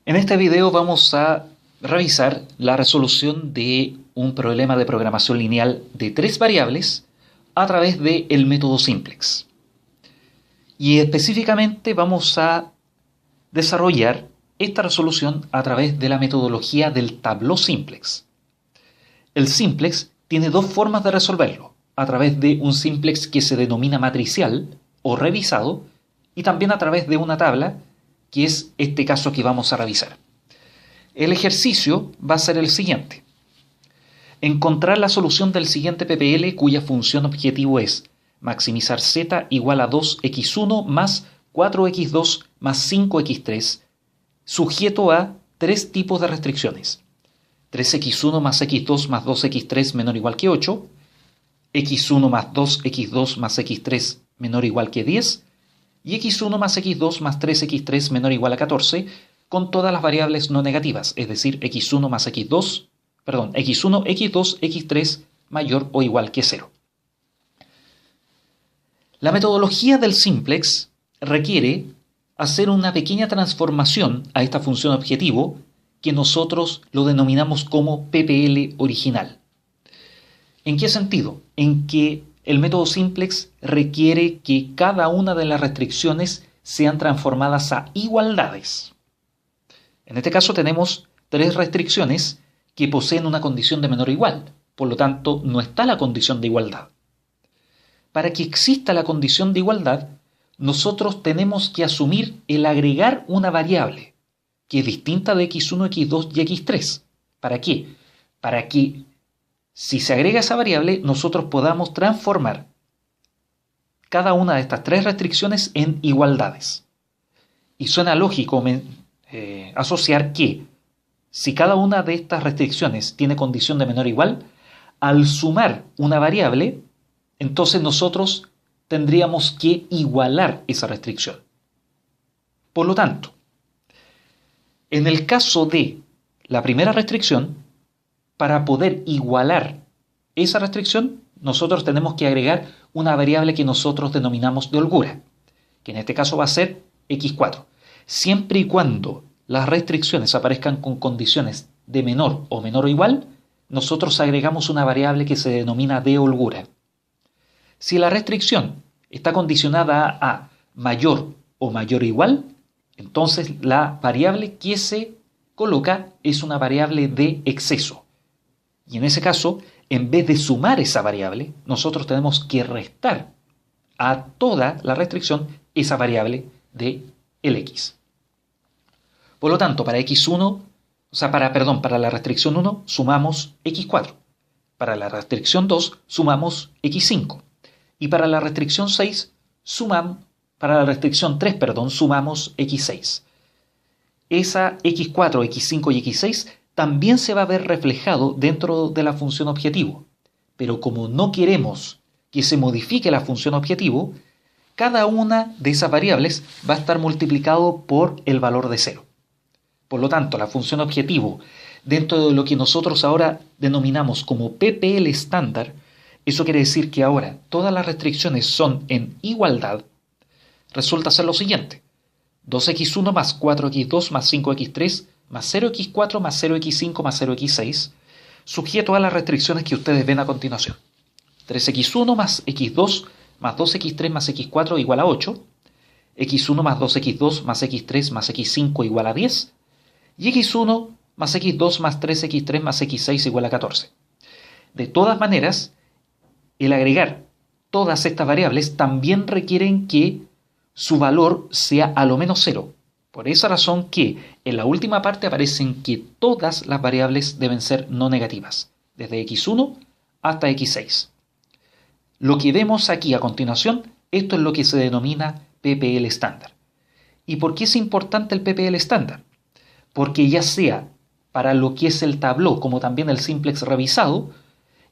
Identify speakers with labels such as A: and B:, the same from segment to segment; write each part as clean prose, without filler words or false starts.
A: En este video vamos a revisar la resolución de un problema de programación lineal de tres variables a través del método simplex. Y específicamente vamos a desarrollar esta resolución a través de la metodología del tabló simplex. El simplex tiene dos formas de resolverlo, a través de un simplex que se denomina matricial o revisado y también a través de una tabla, que es este caso que vamos a revisar. El ejercicio va a ser el siguiente. Encontrar la solución del siguiente PPL cuya función objetivo es maximizar z igual a 2x1 más 4x2 más 5x3, sujeto a tres tipos de restricciones. 3x1 más x2 más 2x3 menor o igual que 8, x1 más 2x2 más x3 menor o igual que 10, y x1 más x2 más 3x3 menor o igual a 14, con todas las variables no negativas, es decir, x1 más x2, x1, x2, x3 mayor o igual que 0. La metodología del simplex requiere hacer una pequeña transformación a esta función objetivo que nosotros lo denominamos como PPL original. ¿En qué sentido? En que el método simplex requiere que cada una de las restricciones sean transformadas a igualdades. En este caso tenemos tres restricciones que poseen una condición de menor o igual, por lo tanto no está la condición de igualdad. Para que exista la condición de igualdad, nosotros tenemos que asumir el agregar una variable que es distinta de x1, x2 y x3. ¿Para qué? Para que si se agrega esa variable, nosotros podamos transformar cada una de estas tres restricciones en igualdades. Y suena lógico asociar que si cada una de estas restricciones tiene condición de menor o igual, al sumar una variable, entonces nosotros tendríamos que igualar esa restricción. Por lo tanto, en el caso de la primera restricción, para poder igualar esa restricción, nosotros tenemos que agregar una variable que nosotros denominamos de holgura, que en este caso va a ser x4. Siempre y cuando las restricciones aparezcan con condiciones de menor o igual, nosotros agregamos una variable que se denomina de holgura. Si la restricción está condicionada a mayor o igual, entonces la variable que se coloca es una variable de exceso. Y en ese caso, en vez de sumar esa variable, nosotros tenemos que restar a toda la restricción esa variable de el x. Por lo tanto, para x1, para la restricción 1 sumamos x4. Para la restricción 2 sumamos x5. Y para la restricción 6 sumamos x6. Esa x4, x5 y x6 también se va a ver reflejado dentro de la función objetivo. Pero como no queremos que se modifique la función objetivo, cada una de esas variables va a estar multiplicado por el valor de 0. Por lo tanto, la función objetivo, dentro de lo que nosotros ahora denominamos como PPL estándar, eso quiere decir que ahora todas las restricciones son en igualdad, resulta ser lo siguiente: 2x1 más 4x2 más 5x3 más 0x4 más 0x5 más 0x6, sujeto a las restricciones que ustedes ven a continuación. 3x1 más x2 más 2x3 más x4 igual a 8, x1 más 2x2 más x3 más x5 igual a 10, y x1 más x2 más 3x3 más x6 igual a 14. De todas maneras, el agregar todas estas variables también requieren que su valor sea a lo menos 0. Por esa razón que en la última parte aparecen que todas las variables deben ser no negativas, desde x1 hasta x6. Lo que vemos aquí a continuación, esto es lo que se denomina PPL estándar. ¿Y por qué es importante el PPL estándar? Porque ya sea para lo que es el tabló como también el simplex revisado,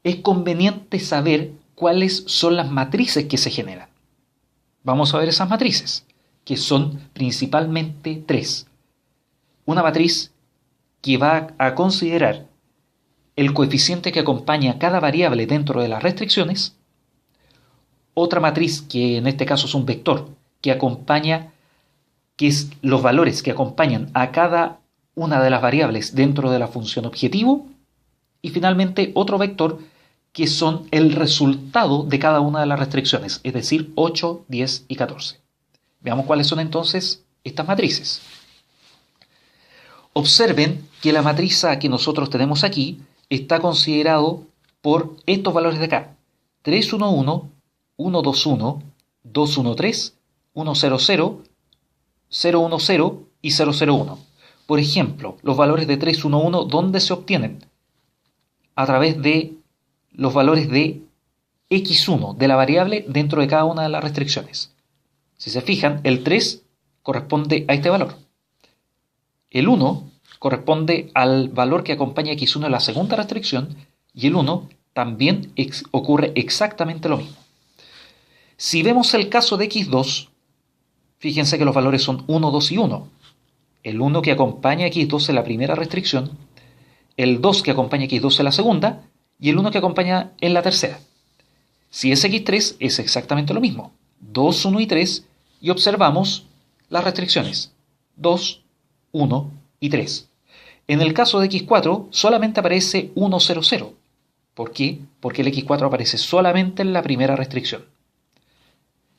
A: es conveniente saber cuáles son las matrices que se generan. Vamos a ver esas matrices, que son principalmente tres. Una matriz que va a considerar el coeficiente que acompaña cada variable dentro de las restricciones. Otra matriz, que en este caso es un vector, que es los valores que acompañan a cada una de las variables dentro de la función objetivo, y finalmente otro vector que son el resultado de cada una de las restricciones, es decir, 8, 10 y 14. Veamos cuáles son entonces estas matrices. Observen que la matriz A que nosotros tenemos aquí está considerado por estos valores de acá: 3, 1, 1, 1, 2, 1, 2, 1, 3, 1, 0, 0, 0, 1, 0 y 0, 0, 1. Por ejemplo, los valores de 3, 1, 1, ¿dónde se obtienen? A través de los valores de x1 de la variable dentro de cada una de las restricciones. Si se fijan, el 3 corresponde a este valor. El 1 corresponde al valor que acompaña a x1 en la segunda restricción, y el 1 también ocurre exactamente lo mismo. Si vemos el caso de x2, fíjense que los valores son 1, 2 y 1. El 1 que acompaña a x2 en la primera restricción, el 2 que acompaña a x2 en la segunda, y el 1 que acompaña en la tercera. Si es x3, es exactamente lo mismo: 2, 1 y 3, y observamos las restricciones: 2, 1 y 3. En el caso de x4 solamente aparece 1, 0, 0. ¿Por qué? Porque el x4 aparece solamente en la primera restricción.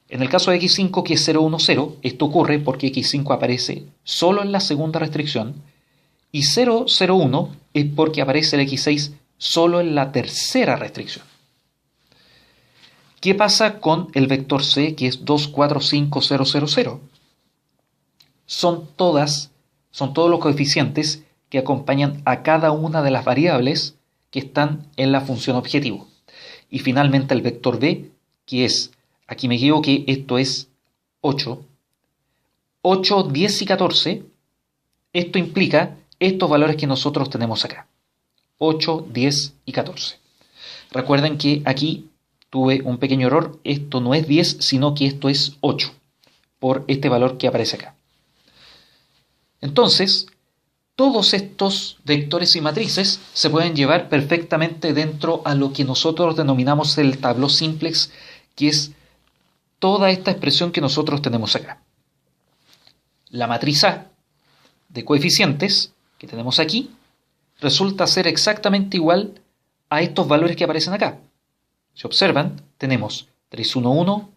A: En el caso de x5, que es 0, 1, 0, esto ocurre porque x5 aparece solo en la segunda restricción, y 0, 0, 1 es porque aparece el x6 solo en la tercera restricción. ¿Qué pasa con el vector C, que es 2, 4, 5, 0, 0, 0? Son todos los coeficientes que acompañan a cada una de las variables que están en la función objetivo. Y finalmente el vector B, que es, aquí me equivoqué, esto es 8, 8, 10 y 14. Esto implica estos valores que nosotros tenemos acá: 8, 10 y 14. Recuerden que aquí tuve un pequeño error. Esto no es 10, sino que esto es 8, por este valor que aparece acá. Entonces, todos estos vectores y matrices se pueden llevar perfectamente dentro a lo que nosotros denominamos el tableau simplex, que es toda esta expresión que nosotros tenemos acá. La matriz A de coeficientes que tenemos aquí resulta ser exactamente igual a estos valores que aparecen acá. Si observan, tenemos 3, 1, 1,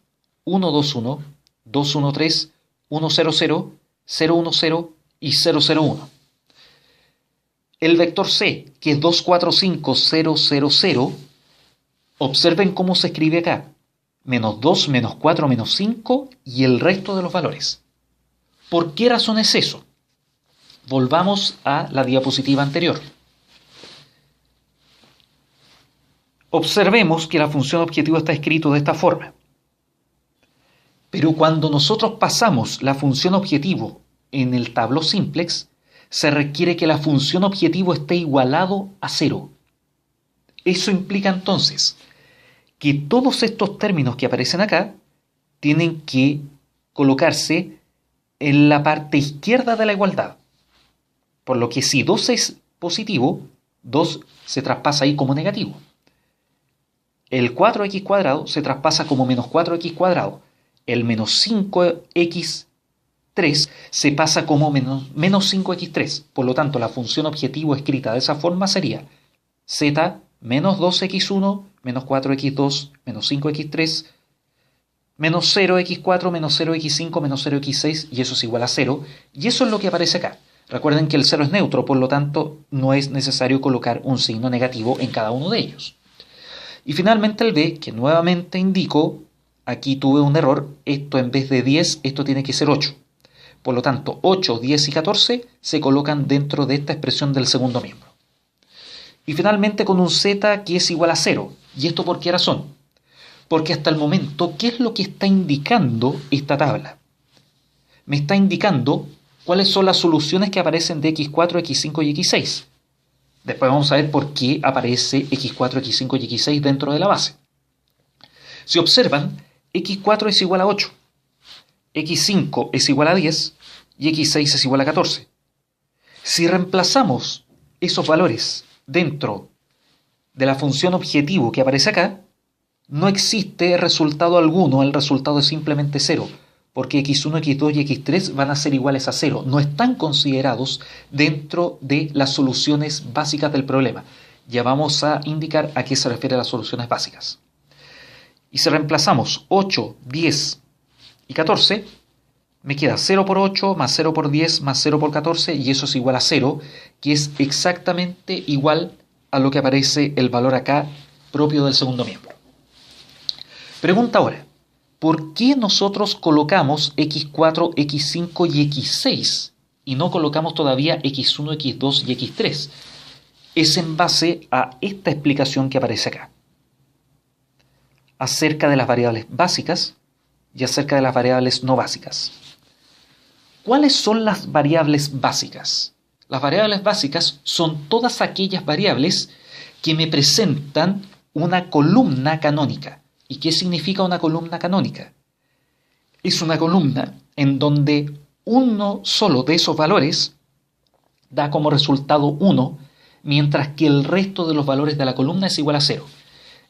A: 1, 2, 1, 2, 1, 3, 1, 0, 0, 0, 1, 0 y 0, 0, 1. El vector C, que es 2, 4, 5, 0, 0, 0, observen cómo se escribe acá: menos 2, menos 4, menos 5 y el resto de los valores. ¿Por qué razón es eso? Volvamos a la diapositiva anterior. Observemos que la función objetivo está escrito de esta forma. Pero cuando nosotros pasamos la función objetivo en el tableau simplex, se requiere que la función objetivo esté igualado a 0. Eso implica entonces que todos estos términos que aparecen acá tienen que colocarse en la parte izquierda de la igualdad. Por lo que si 2 es positivo, 2 se traspasa ahí como negativo. El 4x cuadrado se traspasa como menos 4x cuadrado. El menos 5x3 se pasa como menos 5x3. Por lo tanto, la función objetivo escrita de esa forma sería z menos 2x1, menos 4x2, menos 5x3, menos 0x4, menos 0x5, menos 0x6, y eso es igual a 0. Y eso es lo que aparece acá. Recuerden que el 0 es neutro, por lo tanto, no es necesario colocar un signo negativo en cada uno de ellos. Y finalmente el b, que nuevamente indico, aquí tuve un error, esto en vez de 10, esto tiene que ser 8. Por lo tanto, 8, 10 y 14 se colocan dentro de esta expresión del segundo miembro. Y finalmente con un z que es igual a 0. ¿Y esto por qué razón? Porque hasta el momento, ¿qué es lo que está indicando esta tabla? Me está indicando cuáles son las soluciones que aparecen de x4, x5 y x6. Después vamos a ver por qué aparece x4, x5 y x6 dentro de la base. Si observan, x4 es igual a 8, x5 es igual a 10 y x6 es igual a 14. Si reemplazamos esos valores dentro de la función objetivo que aparece acá, no existe resultado alguno, el resultado es simplemente 0. porque x1, x2 y x3 van a ser iguales a 0. No están considerados dentro de las soluciones básicas del problema. Ya vamos a indicar a qué se refieren las soluciones básicas. Y si reemplazamos 8, 10 y 14, me queda 0 por 8 más 0 por 10 más 0 por 14 y eso es igual a 0, que es exactamente igual a lo que aparece el valor acá propio del segundo miembro. Pregunta ahora, ¿por qué nosotros colocamos x4, x5 y x6 y no colocamos todavía x1, x2 y x3? Es en base a esta explicación que aparece acá, acerca de las variables básicas y acerca de las variables no básicas. ¿Cuáles son las variables básicas? Las variables básicas son todas aquellas variables que me presentan una columna canónica. ¿Y qué significa una columna canónica? Es una columna en donde uno solo de esos valores da como resultado 1, mientras que el resto de los valores de la columna es igual a 0.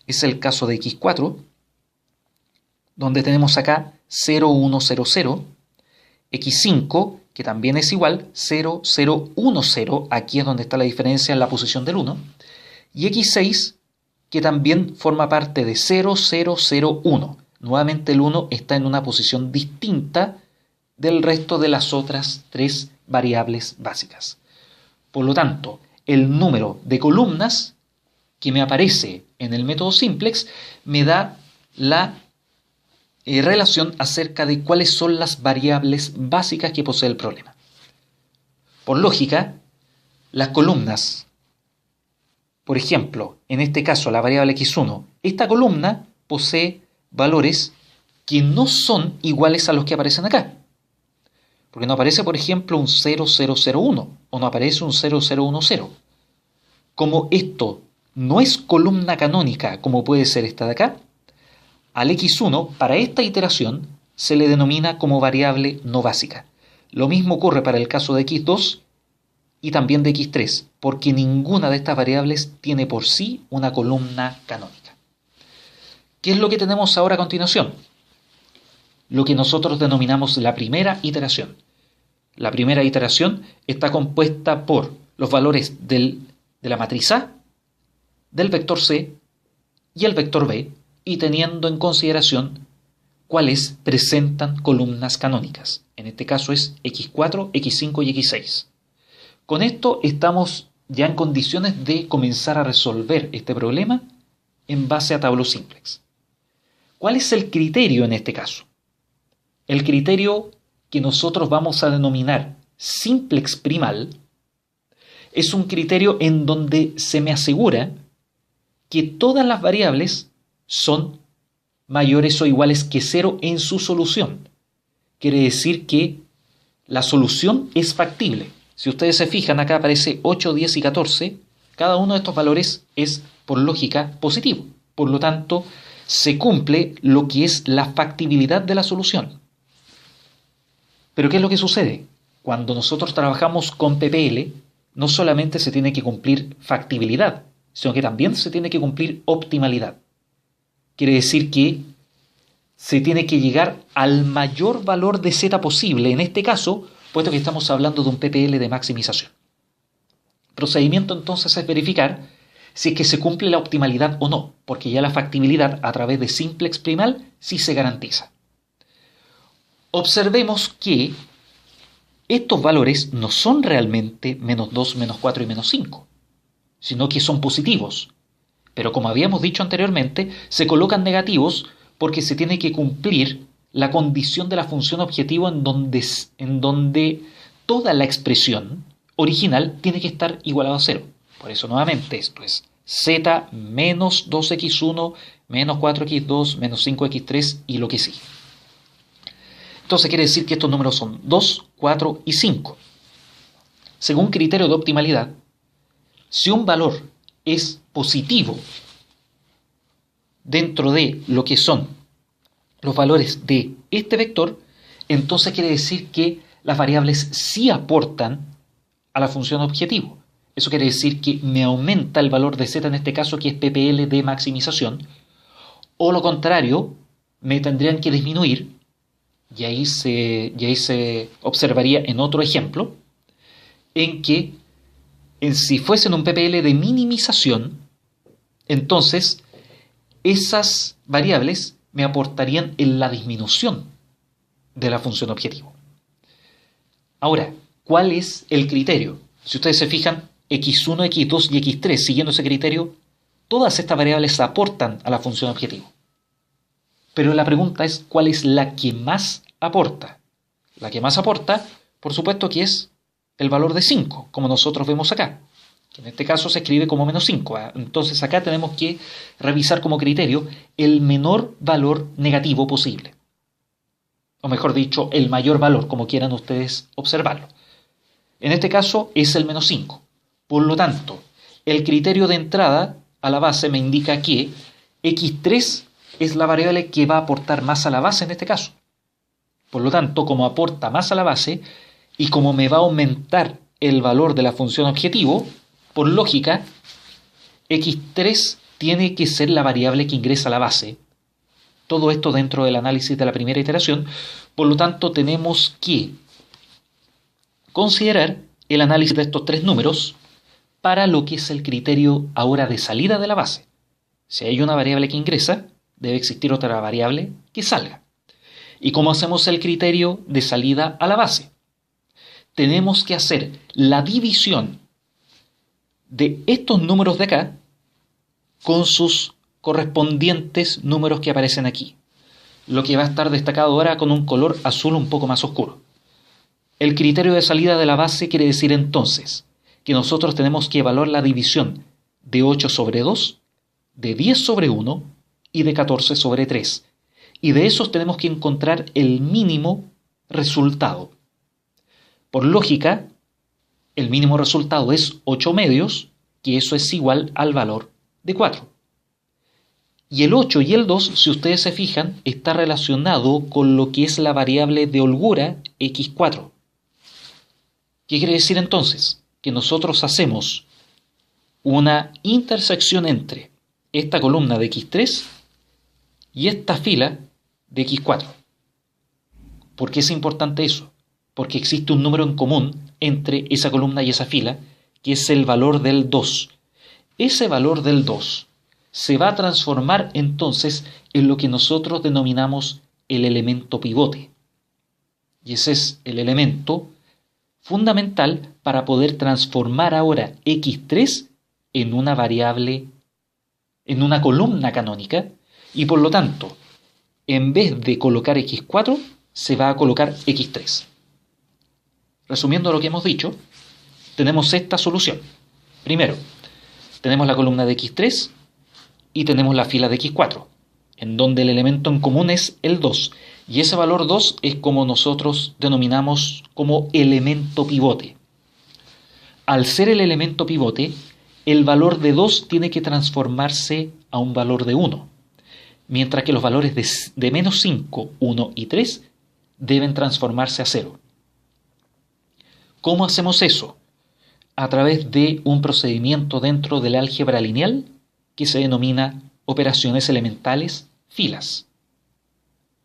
A: Es el caso de x4, donde tenemos acá 0, 1, 0, 0, x5, que también es igual, 0, 0, 1, 0, aquí es donde está la diferencia en la posición del 1, y x6, que también forma parte de 0, 0, 0, 1. Nuevamente el 1 está en una posición distinta del resto de las otras tres variables básicas. Por lo tanto, el número de columnas que me aparece en el método simplex me da la relación acerca de cuáles son las variables básicas que posee el problema. Por lógica, las columnas, por ejemplo, en este caso la variable x1, esta columna posee valores que no son iguales a los que aparecen acá. Porque no aparece, por ejemplo, un 0001 o no aparece un 0010. Como esto no es columna canónica como puede ser esta de acá, al x1 para esta iteración se le denomina como variable no básica. Lo mismo ocurre para el caso de x2 y también de x3, porque ninguna de estas variables tiene por sí una columna canónica. ¿Qué es lo que tenemos ahora a continuación? Lo que nosotros denominamos la primera iteración. La primera iteración está compuesta por los valores de la matriz A, del vector C y el vector B, y teniendo en consideración cuáles presentan columnas canónicas. En este caso es x4, x5 y x6. Con esto estamos ya en condiciones de comenzar a resolver este problema en base a tableau simplex. ¿Cuál es el criterio en este caso? El criterio que nosotros vamos a denominar simplex primal es un criterio en donde se me asegura que todas las variables son mayores o iguales que 0 en su solución. Quiere decir que la solución es factible. Si ustedes se fijan, acá aparece 8, 10 y 14. Cada uno de estos valores es, por lógica, positivo. Por lo tanto, se cumple lo que es la factibilidad de la solución. Pero ¿qué es lo que sucede? Cuando nosotros trabajamos con PPL, no solamente se tiene que cumplir factibilidad, sino que también se tiene que cumplir optimalidad. Quiere decir que se tiene que llegar al mayor valor de z posible, en este caso, puesto que estamos hablando de un PPL de maximización. El procedimiento entonces es verificar si es que se cumple la optimalidad o no, porque ya la factibilidad a través de simplex primal sí se garantiza. Observemos que estos valores no son realmente menos 2, menos 4 y menos 5, sino que son positivos. Pero como habíamos dicho anteriormente, se colocan negativos porque se tiene que cumplir la condición de la función objetivo en donde toda la expresión original tiene que estar igualada a 0. Por eso nuevamente esto es z menos 2x1 menos 4x2 menos 5x3 y lo que sigue. Entonces quiere decir que estos números son 2, 4 y 5. Según criterio de optimalidad, si un valor es positivo dentro de lo que son los valores de este vector, entonces quiere decir que las variables sí aportan a la función objetivo. Eso quiere decir que me aumenta el valor de z en este caso, que es PPL de maximización, o lo contrario, me tendrían que disminuir Y ahí se observaría en otro ejemplo, en que si fuesen un PPL de minimización, entonces esas variables me aportarían en la disminución de la función objetivo. Ahora, ¿cuál es el criterio? Si ustedes se fijan, x1, x2 y x3, siguiendo ese criterio, todas estas variables aportan a la función objetivo. Pero la pregunta es, ¿cuál es la que más aporta? La que más aporta, por supuesto que es el valor de 5, como nosotros vemos acá. En este caso se escribe como menos 5. Entonces acá tenemos que revisar como criterio el menor valor negativo posible. O mejor dicho, el mayor valor, como quieran ustedes observarlo. En este caso es el menos 5. Por lo tanto, el criterio de entrada a la base me indica que x3 es la variable que va a aportar más a la base en este caso. Por lo tanto, como aporta más a la base y como me va a aumentar el valor de la función objetivo, por lógica, x3 tiene que ser la variable que ingresa a la base. Todo esto dentro del análisis de la primera iteración. Por lo tanto, tenemos que considerar el análisis de estos tres números para lo que es el criterio ahora de salida de la base. Si hay una variable que ingresa, debe existir otra variable que salga. ¿Y cómo hacemos el criterio de salida a la base? Tenemos que hacer la división de estos números de acá con sus correspondientes números que aparecen aquí, lo que va a estar destacado ahora con un color azul un poco más oscuro. El criterio de salida de la base quiere decir entonces que nosotros tenemos que evaluar la división de 8 sobre 2, de 10 sobre 1 y de 14 sobre 3. Y de esos tenemos que encontrar el mínimo resultado. Por lógica, el mínimo resultado es 8 medios, que eso es igual al valor de 4. Y el 8 y el 2, si ustedes se fijan, está relacionado con lo que es la variable de holgura x4. ¿Qué quiere decir entonces? Que nosotros hacemos una intersección entre esta columna de x3 y esta fila de x4. ¿Por qué es importante eso? Porque existe un número en común entre esa columna y esa fila, que es el valor del 2. Ese valor del 2 se va a transformar entonces en lo que nosotros denominamos el elemento pivote. Y ese es el elemento fundamental para poder transformar ahora x3 en una variable, en una columna canónica, y por lo tanto, en vez de colocar x4, se va a colocar x3. Resumiendo lo que hemos dicho, tenemos esta solución. Primero, tenemos la columna de x3 y tenemos la fila de x4, en donde el elemento en común es el 2. Y ese valor 2 es como nosotros denominamos como elemento pivote. Al ser el elemento pivote, el valor de 2 tiene que transformarse a un valor de 1, mientras que los valores de menos 5, 1 y 3 deben transformarse a 0. ¿Cómo hacemos eso? A través de un procedimiento dentro del álgebra lineal que se denomina operaciones elementales filas.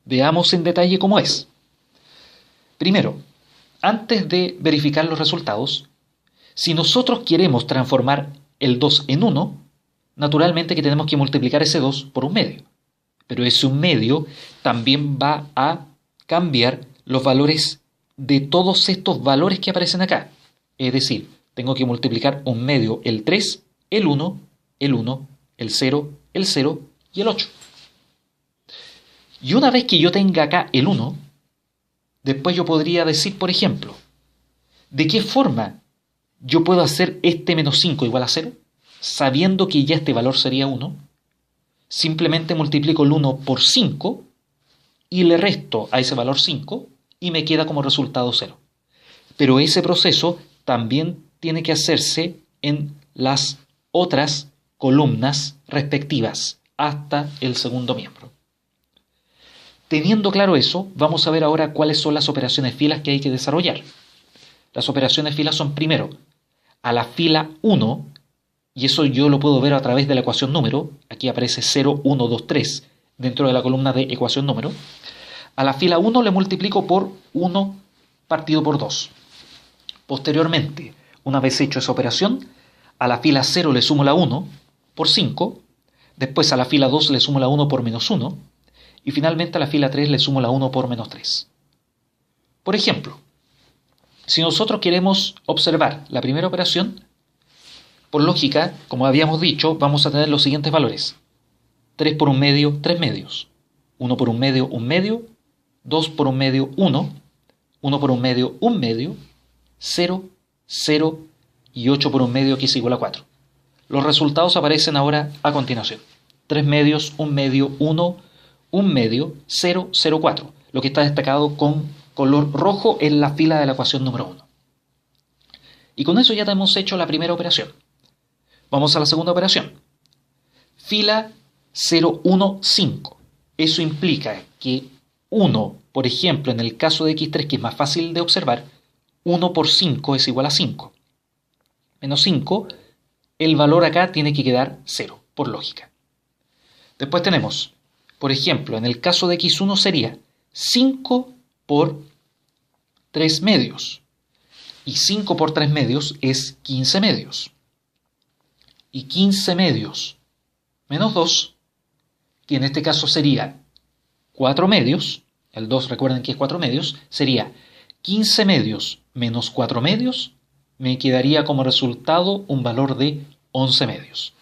A: Veamos en detalle cómo es. Primero, antes de verificar los resultados, si nosotros queremos transformar el 2 en 1, naturalmente que tenemos que multiplicar ese 2 por un medio. Pero ese un medio también va a cambiar los valores de todos estos valores que aparecen acá. Es decir, tengo que multiplicar un medio el 3, el 1, el 1, el 0 y el 8. Y una vez que yo tenga acá el 1, después yo podría decir, por ejemplo, ¿de qué forma yo puedo hacer este menos 5 igual a 0? Sabiendo que ya este valor sería 1, simplemente multiplico el 1 por 5 y le resto a ese valor 5 y me queda como resultado 0. Pero ese proceso también tiene que hacerse en las otras columnas respectivas hasta el segundo miembro. Teniendo claro eso, vamos a ver ahora cuáles son las operaciones filas que hay que desarrollar. Las operaciones filas son primero a la fila 1, y eso yo lo puedo ver a través de la ecuación número. Aquí aparece 0, 1, 2, 3 dentro de la columna de ecuación número. A la fila 1 le multiplico por 1 partido por 2. Posteriormente, una vez hecho esa operación, a la fila 0 le sumo la 1 por 5, después a la fila 2 le sumo la 1 por menos 1, y finalmente a la fila 3 le sumo la 1 por menos 3. Por ejemplo, si nosotros queremos observar la primera operación, por lógica, como habíamos dicho, vamos a tener los siguientes valores. 3 por un medio, 3 medios. 1 por un medio, 1 medio. 2 por un medio, 1. 1 por un medio, 1 medio. 0, 0 y 8 por un medio, que es igual a 4. Los resultados aparecen ahora a continuación. 3 medios, 1 medio, 1, 1 medio, 0, 0, 4. Lo que está destacado con color rojo es la fila de la ecuación número 1. Y con eso ya hemos hecho la primera operación. Vamos a la segunda operación. Fila 0, 1, 5. Eso implica que 1, por ejemplo, en el caso de x3, que es más fácil de observar, 1 por 5 es igual a 5. Menos 5, el valor acá tiene que quedar 0, por lógica. Después tenemos, por ejemplo, en el caso de x1 sería 5 por 3 medios. Y 5 por 3 medios es 15 medios. Y 15 medios menos 2, que en este caso sería 4 medios, el 2 recuerden que es 4 medios, sería 15 medios menos 4 medios, me quedaría como resultado un valor de 11 medios.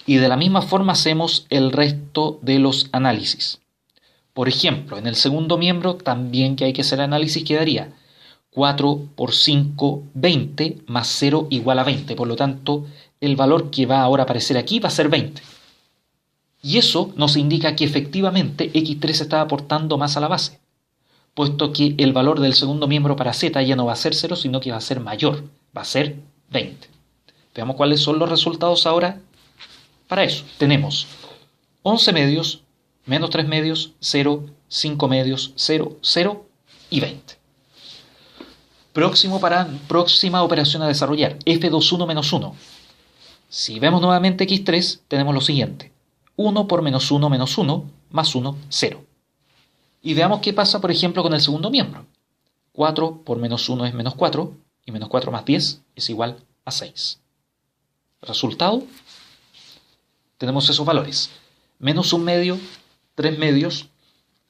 A: Y de la misma forma hacemos el resto de los análisis. Por ejemplo, en el segundo miembro también que hay que hacer análisis quedaría 4 por 5, 20, más 0 igual a 20. Por lo tanto, el valor que va ahora a aparecer aquí va a ser 20. Y eso nos indica que efectivamente x3 está aportando más a la base, puesto que el valor del segundo miembro para z ya no va a ser 0, sino que va a ser mayor, va a ser 20. Veamos cuáles son los resultados ahora. Para eso tenemos 11 medios, menos 3 medios, 0, 5 medios, 0, 0 y 20. Próxima operación a desarrollar, f21 menos 1. Si vemos nuevamente x3, tenemos lo siguiente. 1 por menos 1 menos 1, más 1, 0. Y veamos qué pasa, por ejemplo, con el segundo miembro. 4 por menos 1 es menos 4, y menos 4 más 10 es igual a 6. Resultado, tenemos esos valores. Menos 1 medio, 3 medios,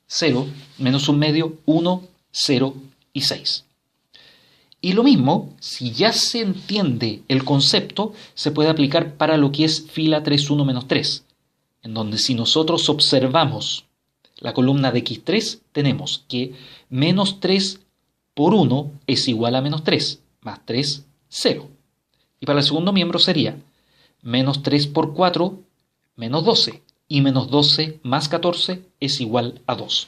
A: 0, menos 1 medio, 1, 0 y 6. Y lo mismo, si ya se entiende el concepto, se puede aplicar para lo que es fila 3, 1, menos 3, en donde si nosotros observamos la columna de x3, tenemos que menos 3 por 1 es igual a menos 3, más 3, 0. Y para el segundo miembro sería menos 3 por 4, menos 12, y menos 12 más 14 es igual a 2.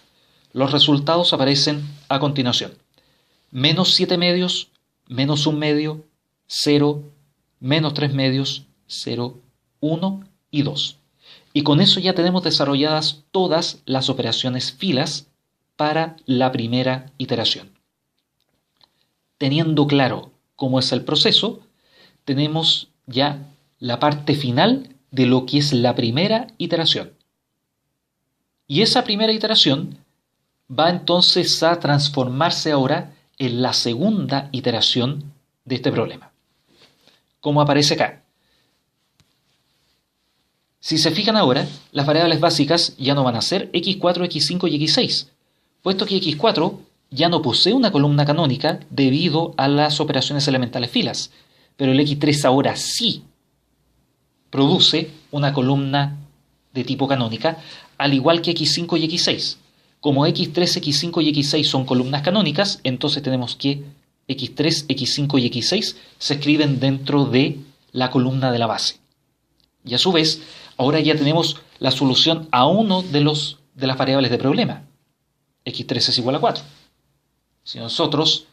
A: Los resultados aparecen a continuación. Menos 7 medios, menos 1 medio, 0, menos 3 medios, 0, 1 y 2. Y con eso ya tenemos desarrolladas todas las operaciones filas para la primera iteración. Teniendo claro cómo es el proceso, tenemos ya la parte final de lo que es la primera iteración. Y esa primera iteración va entonces a transformarse ahora en la segunda iteración de este problema. Como aparece acá. Si se fijan ahora, las variables básicas ya no van a ser x4, x5 y x6, puesto que x4 ya no posee una columna canónica debido a las operaciones elementales filas, pero el x3 ahora sí produce una columna de tipo canónica, al igual que x5 y x6. Como x3, x5 y x6 son columnas canónicas, entonces tenemos que x3, x5 y x6 se escriben dentro de la columna de la base. Y a su vez, ahora ya tenemos la solución a uno de las variables de problema. x3 es igual a 4. Si nosotros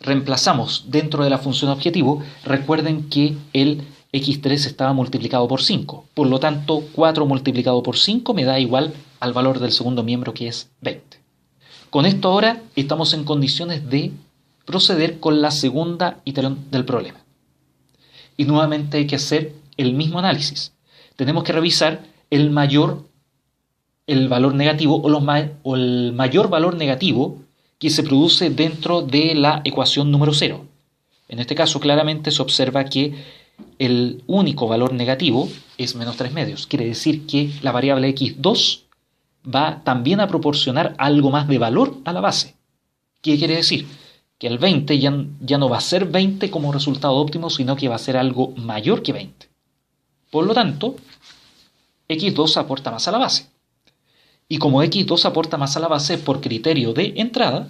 A: reemplazamos dentro de la función objetivo, recuerden que el x3 estaba multiplicado por 5. Por lo tanto, 4 multiplicado por 5 me da igual al valor del segundo miembro, que es 20. Con esto ahora estamos en condiciones de proceder con la segunda iteración del problema. Y nuevamente hay que hacer el mismo análisis. Tenemos que revisar el mayor el valor negativo o el mayor valor negativo que se produce dentro de la ecuación número 0. En este caso claramente se observa que el único valor negativo es menos 3 medios. Quiere decir que la variable x2 va también a proporcionar algo más de valor a la base. ¿Qué quiere decir? Que el 20 ya no va a ser 20 como resultado óptimo, sino que va a ser algo mayor que 20. Por lo tanto, x2 aporta más a la base. Y como x2 aporta más a la base por criterio de entrada,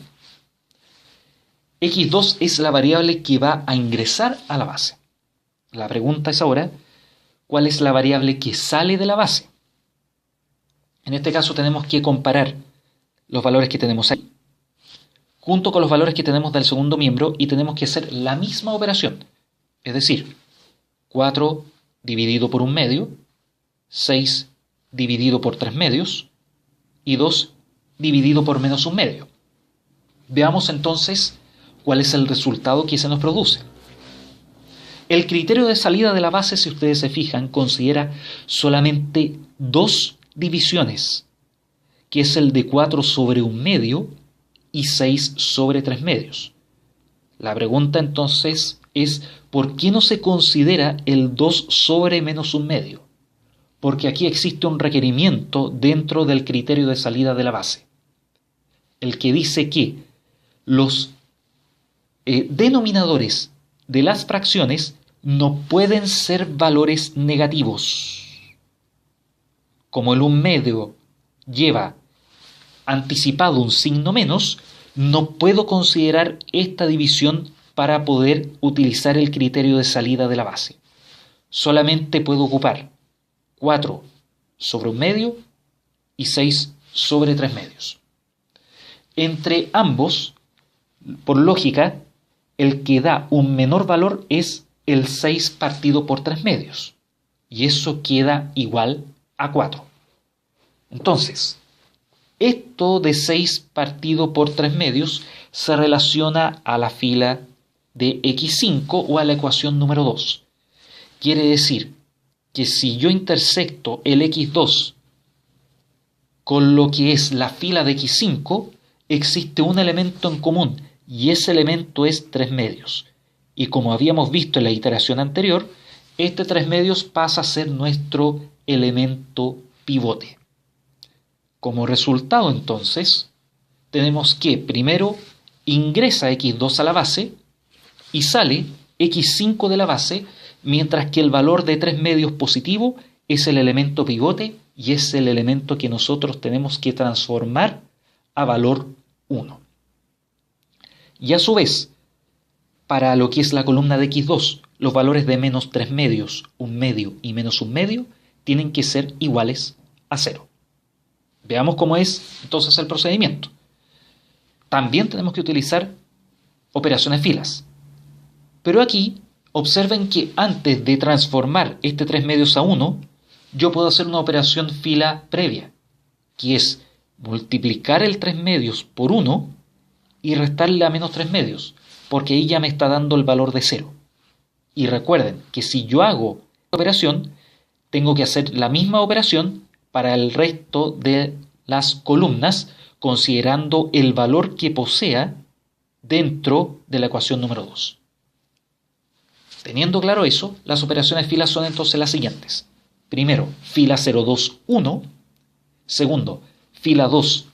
A: x2 es la variable que va a ingresar a la base. La pregunta es ahora, ¿cuál es la variable que sale de la base? En este caso tenemos que comparar los valores que tenemos ahí junto con los valores que tenemos del segundo miembro y tenemos que hacer la misma operación. Es decir, 4 dividido por 1 medio, 6 dividido por 3 medios y 2 dividido por menos 1 medio. Veamos entonces cuál es el resultado que se nos produce. El criterio de salida de la base, si ustedes se fijan, considera solamente 2 divisiones, que es el de 4 sobre 1 medio y 6 sobre 3 medios. La pregunta entonces es, ¿por qué no se considera el 2 sobre menos 1 medio? Porque aquí existe un requerimiento dentro del criterio de salida de la base, el que dice que los denominadores de las fracciones no pueden ser valores negativos. Como el 1 medio lleva anticipado un signo menos, no puedo considerar esta división para poder utilizar el criterio de salida de la base. Solamente puedo ocupar 4 sobre 1 medio y 6 sobre 3 medios. Entre ambos, por lógica, el que da un menor valor es el 6 partido por 3 medios, y eso queda igual a 4. Entonces, esto de 6 partido por 3 medios se relaciona a la fila de x5 o a la ecuación número 2. Quiere decir que si yo intersecto el x2 con lo que es la fila de x5, existe un elemento en común y ese elemento es 3 medios. Y como habíamos visto en la iteración anterior, este 3 medios pasa a ser nuestro elemento pivote. Como resultado, entonces, tenemos que primero ingresa x2 a la base y sale x5 de la base, mientras que el valor de 3 medios positivo es el elemento pivote y es el elemento que nosotros tenemos que transformar a valor 1. Y a su vez, para lo que es la columna de x2, los valores de menos 3 medios, 1 medio y menos 1 medio tienen que ser iguales a 0. Veamos cómo es entonces el procedimiento. También tenemos que utilizar operaciones filas. Pero aquí observen que antes de transformar este 3 medios a 1, yo puedo hacer una operación fila previa, que es multiplicar el 3 medios por 1 y restarle a menos 3 medios, porque ahí ya me está dando el valor de 0. Y recuerden que si yo hago esta operación, tengo que hacer la misma operación para el resto de las columnas, considerando el valor que posea dentro de la ecuación número 2. Teniendo claro eso, las operaciones filas son entonces las siguientes. Primero, fila 0, 2, 1. Segundo, fila 2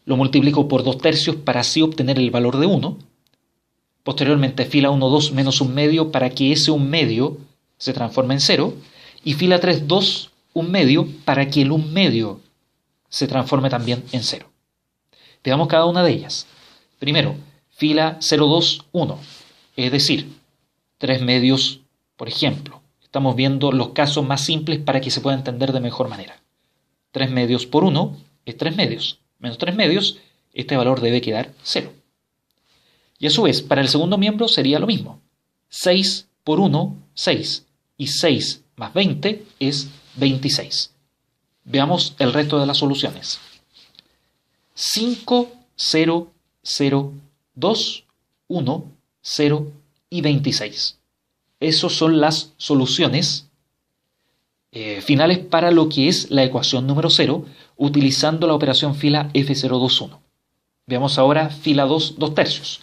A: lo multiplico por 2 tercios para así obtener el valor de 1. Posteriormente, fila 1, 2 menos 1 medio para que ese 1 medio se transforme en 0. Y fila 3, 2, 1 medio para que el 1 medio se transforme también en 0. Veamos cada una de ellas. Primero, fila 0, 2, 1. Es decir, 3 medios, por ejemplo. Estamos viendo los casos más simples para que se pueda entender de mejor manera. 3 medios por 1 es 3 medios. Menos 3 medios, este valor debe quedar 0. Y a su vez, para el segundo miembro sería lo mismo. 6 por 1, 6. Y 6 más 20 es 26. Veamos el resto de las soluciones. 5, 0, 0, 2, 1, 0 y 26. Esas son las soluciones finales para lo que es la ecuación número 0, utilizando la operación fila F021. Veamos ahora fila 2, 2 tercios.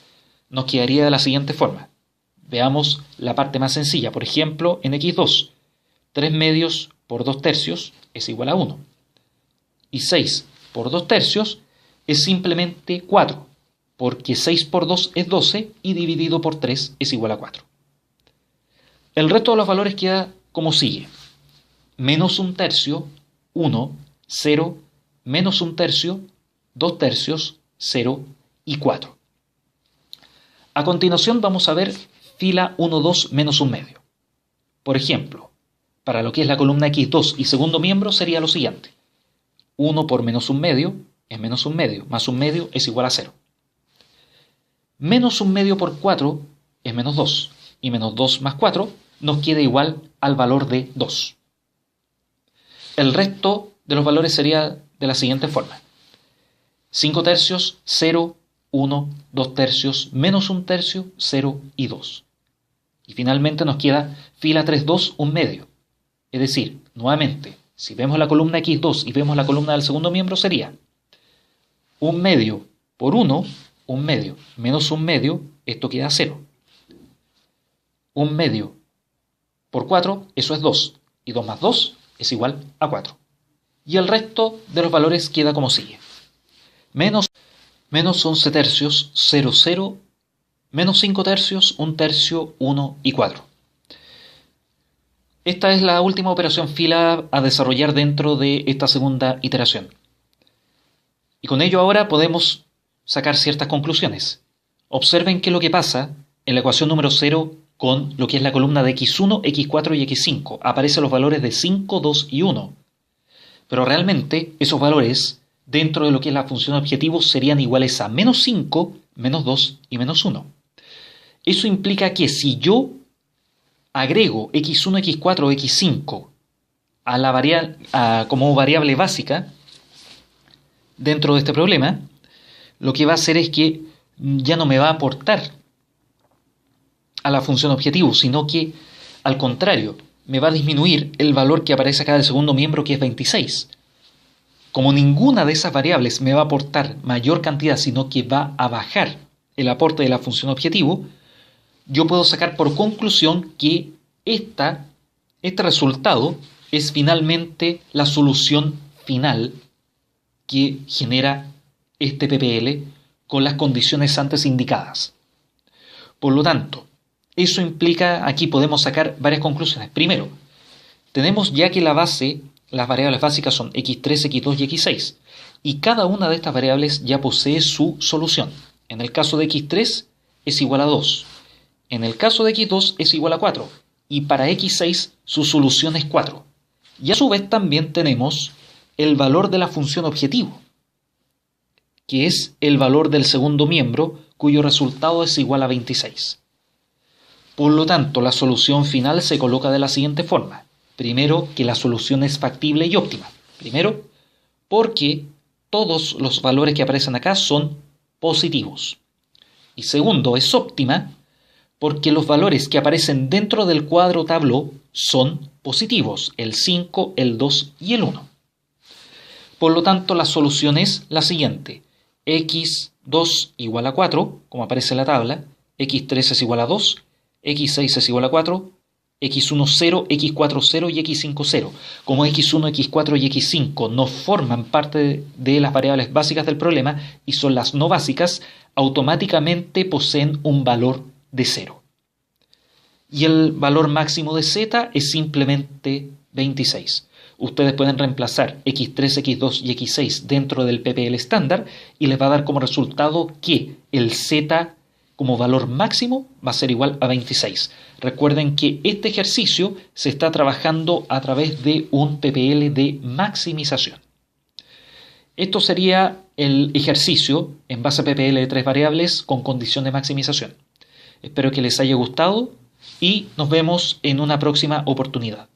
A: Nos quedaría de la siguiente forma. Veamos la parte más sencilla. Por ejemplo, en X2, 3 medios por 2 tercios es igual a 1. Y 6 por 2 tercios es simplemente 4, porque 6 por 2 es 12 y dividido por 3 es igual a 4. El resto de los valores queda como sigue. Menos 1 tercio, 1, 0, menos 1 tercio, 2 tercios, 0 y 4. A continuación vamos a ver fila 1, 2 menos 1 medio. Por ejemplo, para lo que es la columna X2 y segundo miembro sería lo siguiente. 1 por menos 1 medio es menos 1 medio, más 1 medio es igual a 0. Menos 1 medio por 4 es menos 2, y menos 2 más 4 nos queda igual al valor de 2. El resto de los valores sería de la siguiente forma. 5 tercios, 0, 1, 2 tercios, menos 1 tercio, 0 y 2. Y finalmente nos queda fila 3, 2, 1 medio. Es decir, nuevamente, si vemos la columna X2 y vemos la columna del segundo miembro sería 1 medio por 1, 1 medio, menos 1 medio, esto queda 0. 1 medio por 4, eso es 2. Y 2 más 2 es igual a 4. Y el resto de los valores queda como sigue. Menos 11 tercios, 0, 0, menos 5 tercios, 1 tercio, 1 y 4. Esta es la última operación fila a desarrollar dentro de esta segunda iteración. Y con ello ahora podemos sacar ciertas conclusiones. Observen qué es lo que pasa en la ecuación número 0 con lo que es la columna de X1, X4 y X5. Aparecen los valores de 5, 2 y 1. Pero realmente esos valores dentro de lo que es la función objetivo serían iguales a menos 5, menos 2 y menos 1. Eso implica que si yo agrego X1, X4 o X5 como variable básica dentro de este problema, lo que va a hacer es que ya no me va a aportar a la función objetivo, sino que al contrario, me va a disminuir el valor que aparece acá del segundo miembro, que es 26. Como ninguna de esas variables me va a aportar mayor cantidad, sino que va a bajar el aporte de la función objetivo, yo puedo sacar por conclusión que este resultado es finalmente la solución final que genera este PPL con las condiciones antes indicadas. Por lo tanto, eso implica, aquí podemos sacar varias conclusiones. Primero, tenemos ya que las variables básicas son X3, X2 y X6, y cada una de estas variables ya posee su solución. En el caso de X3 es igual a 2, en el caso de X2 es igual a 4, y para X6 su solución es 4. Y a su vez también tenemos el valor de la función objetivo, que es el valor del segundo miembro, cuyo resultado es igual a 26. Por lo tanto, la solución final se coloca de la siguiente forma. Primero, que la solución es factible y óptima. Primero, porque todos los valores que aparecen acá son positivos. Y segundo, es óptima porque los valores que aparecen dentro del cuadro tableau son positivos, el 5, el 2 y el 1. Por lo tanto, la solución es la siguiente. X2 igual a 4, como aparece en la tabla, X3 es igual a 2, X6 es igual a 4, X1 0, X4 0 y X5 0. Como X1, X4 y X5 no forman parte de las variables básicas del problema y son las no básicas, automáticamente poseen un valor de 0. Y el valor máximo de Z es simplemente 26. Ustedes pueden reemplazar X3, X2 y X6 dentro del PPL estándar y les va a dar como resultado que el Z como valor máximo va a ser igual a 26. Recuerden que este ejercicio se está trabajando a través de un PPL de maximización. Esto sería el ejercicio en base a PPL de 3 variables con condición de maximización. Espero que les haya gustado y nos vemos en una próxima oportunidad.